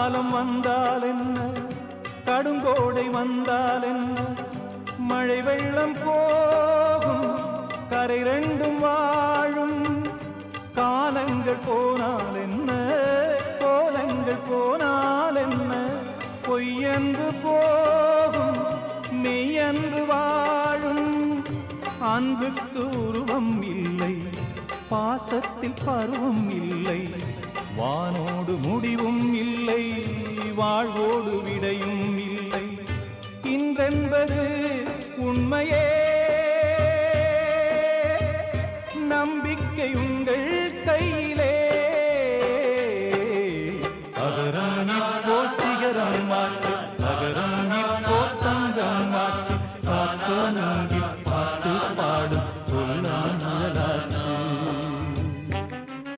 காலம் வந்தால் என்ன, கடுங்கோடை வந்தால் என்ன, மழை வெள்ளம் போகும், கரை ரெண்டும் வாழும். காலங்கள் போனால் என்ன, கோலங்கள் போனால் என்ன, பொய்யன்று போகும், மெய்யன்று வாழும். அன்புக்கு உருவம் இல்லை, பாசத்தில் பருவம் இல்லை, வானோடு முடிவும் இல்லை, வாழ்வோடு விடையும் இல்லை. இன்றென்பது உண்மையே, நம்பிக்கை உங்கள் கையில்.